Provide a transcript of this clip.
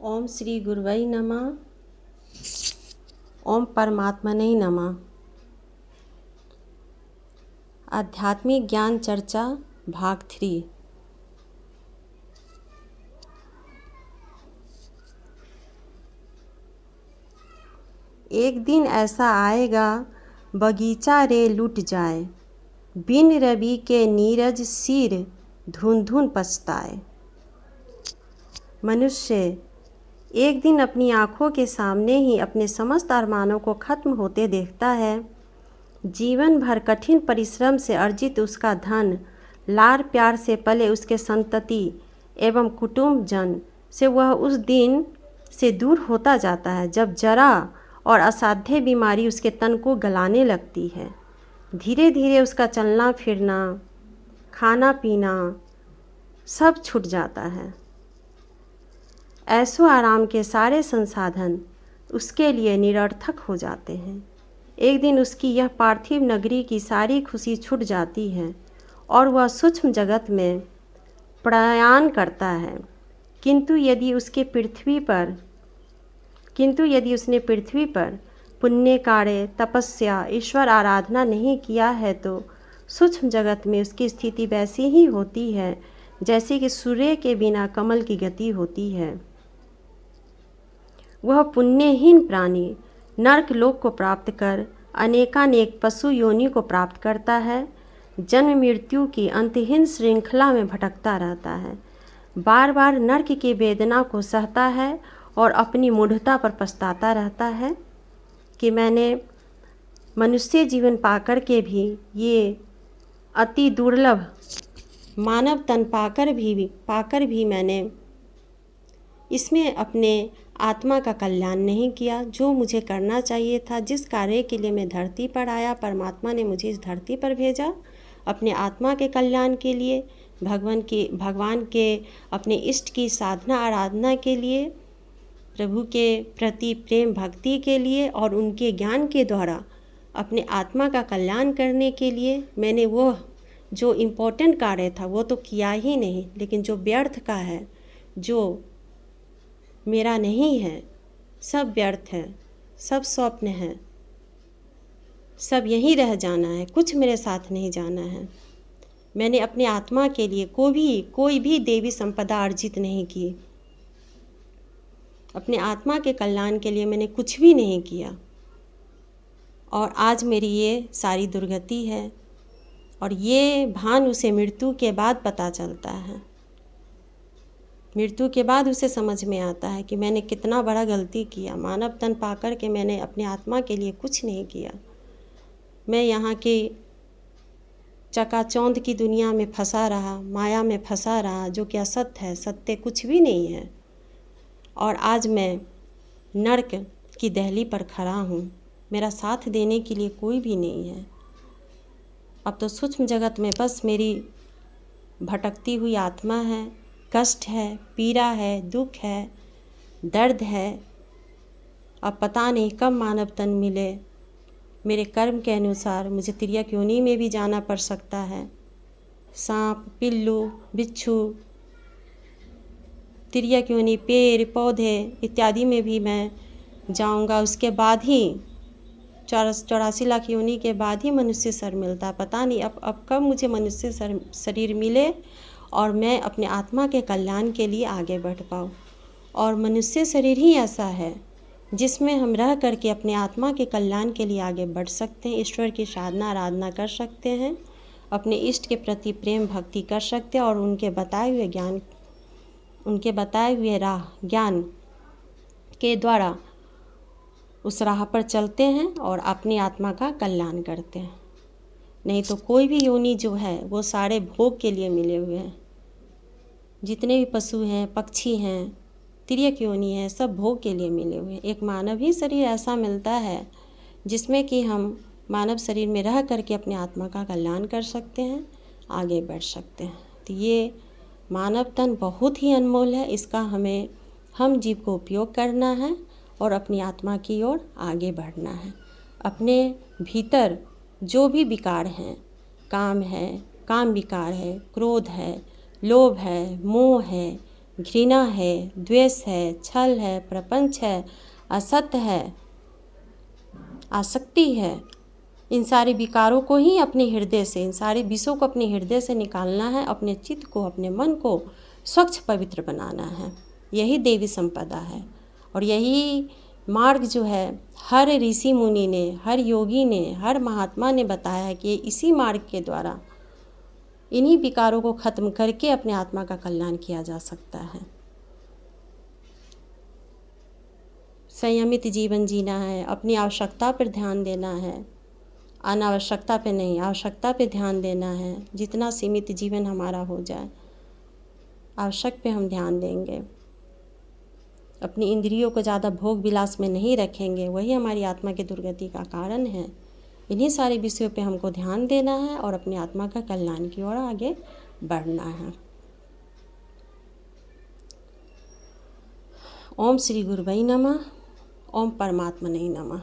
ओम श्री गुरुवै नमः। ओम परमात्मने नमः। आध्यात्मिक ज्ञान चर्चा भाग 3। एक दिन ऐसा आएगा बगीचा रे लुट जाए, बिन रवि के नीरज सिर धुन धुन पछताए। मनुष्य एक दिन अपनी आँखों के सामने ही अपने समस्त अरमानों को खत्म होते देखता है। जीवन भर कठिन परिश्रम से अर्जित उसका धन, लाड़ प्यार से पले उसके संतति एवं कुटुंबजन से वह उस दिन से दूर होता जाता है जब जरा और असाध्य बीमारी उसके तन को गलाने लगती है। धीरे धीरे उसका चलना फिरना, खाना पीना सब छूट जाता है। ऐशो आराम के सारे संसाधन उसके लिए निरर्थक हो जाते हैं। एक दिन उसकी यह पार्थिव नगरी की सारी खुशी छूट जाती है और वह सूक्ष्म जगत में प्रयाण करता है। किंतु यदि उसने पृथ्वी पर पुण्य कार्य, तपस्या, ईश्वर आराधना नहीं किया है तो सूक्ष्म जगत में उसकी स्थिति वैसी ही होती है जैसे कि सूर्य के बिना कमल की गति होती है। वह पुण्यहीन प्राणी नरक लोक को प्राप्त कर अनेकानेक पशु योनि को प्राप्त करता है। जन्म मृत्यु की अंतहीन श्रृंखला में भटकता रहता है, बार बार नरक की वेदना को सहता है और अपनी मूढ़ता पर पछताता रहता है कि मैंने मनुष्य जीवन पाकर के भी, ये अति दुर्लभ मानव तन पाकर भी मैंने इसमें अपने आत्मा का कल्याण नहीं किया। जो मुझे करना चाहिए था, जिस कार्य के लिए मैं धरती पर आया, परमात्मा ने मुझे इस धरती पर भेजा अपने आत्मा के कल्याण के लिए, भगवान के अपने इष्ट की साधना आराधना के लिए, प्रभु के प्रति प्रेम भक्ति के लिए और उनके ज्ञान के द्वारा अपने आत्मा का कल्याण करने के लिए मैंने वो जो इम्पोर्टेंट कार्य था वो तो किया ही नहीं, लेकिन जो व्यर्थ का है, जो मेरा नहीं है, सब व्यर्थ है, सब स्वप्न है, सब यहीं रह जाना है, कुछ मेरे साथ नहीं जाना है। मैंने अपने आत्मा के लिए कोई भी देवी संपदा अर्जित नहीं की। अपने आत्मा के कल्याण के लिए मैंने कुछ भी नहीं किया और आज मेरी ये सारी दुर्गति है। और ये भान उसे मृत्यु के बाद पता चलता है। मृत्यु के बाद उसे समझ में आता है कि मैंने कितना बड़ा गलती किया। मानव तन पाकर के मैंने अपने आत्मा के लिए कुछ नहीं किया। मैं यहाँ की चकाचौंध की दुनिया में फंसा रहा, माया में फंसा रहा, जो कि असत्य है, सत्य कुछ भी नहीं है। और आज मैं नरक की दहली पर खड़ा हूँ, मेरा साथ देने के लिए कोई भी नहीं है। अब तो सूक्ष्म जगत में बस मेरी भटकती हुई आत्मा है, कष्ट है, पीड़ा है, दुख है, दर्द है। अब पता नहीं कब मानव तन मिले। मेरे कर्म के अनुसार मुझे तिर्यक योनि में भी जाना पड़ सकता है। सांप, पिल्लू, बिच्छू, तिर्यक योनि, पेड़ पौधे इत्यादि में भी मैं जाऊंगा। उसके बाद ही 84 लाख योनि के बाद ही मनुष्य शरीर मिलता है। पता नहीं अब कब मुझे मनुष्य शरीर मिले और मैं अपने आत्मा के कल्याण के लिए आगे बढ़ पाऊँ। और मनुष्य शरीर ही ऐसा है जिसमें हम रह करके अपने आत्मा के कल्याण के लिए आगे बढ़ सकते हैं, ईश्वर की साधना आराधना कर सकते हैं, अपने इष्ट के प्रति प्रेम भक्ति कर सकते हैं और उनके बताए हुए राह ज्ञान के द्वारा उस राह पर चलते हैं और अपनी आत्मा का कल्याण करते हैं। नहीं तो कोई भी योनि जो है वो सारे भोग के लिए मिले हुए हैं। जितने भी पशु हैं, पक्षी हैं, तिर्यक योनि है, सब भोग के लिए मिले हुए हैं। एक मानव ही शरीर ऐसा मिलता है जिसमें कि हम मानव शरीर में रह करके अपने आत्मा का कल्याण कर सकते हैं, आगे बढ़ सकते हैं। तो ये मानव तन बहुत ही अनमोल है, इसका हम जीव को उपयोग करना है और अपनी आत्मा की ओर आगे बढ़ना है। अपने भीतर जो भी विकार हैं, काम विकार है, क्रोध है, लोभ है, मोह है, घृणा है, द्वेष है, छल है, प्रपंच है, असत्य है, आसक्ति है, इन सारे विकारों को ही अपने हृदय से, इन सारे विषयों को अपने हृदय से निकालना है। अपने चित्त को, अपने मन को स्वच्छ पवित्र बनाना है। यही देवी संपदा है और यही मार्ग जो है हर ऋषि मुनि ने, हर योगी ने, हर महात्मा ने बताया है कि इसी मार्ग के द्वारा इन्हीं विकारों को खत्म करके अपने आत्मा का कल्याण किया जा सकता है। संयमित जीवन जीना है, अपनी आवश्यकता पर ध्यान देना है, अनावश्यकता पे नहीं, आवश्यकता पे ध्यान देना है। जितना सीमित जीवन हमारा हो जाए, आवश्यक पे हम ध्यान देंगे, अपनी इंद्रियों को ज़्यादा भोग विलास में नहीं रखेंगे, वही हमारी आत्मा की दुर्गति का कारण है। इन्हीं सारे विषयों पे हमको ध्यान देना है और अपनी आत्मा का कल्याण की ओर आगे बढ़ना है। ओम श्री गुरुवै नमः। ओम परमात्मने नमः।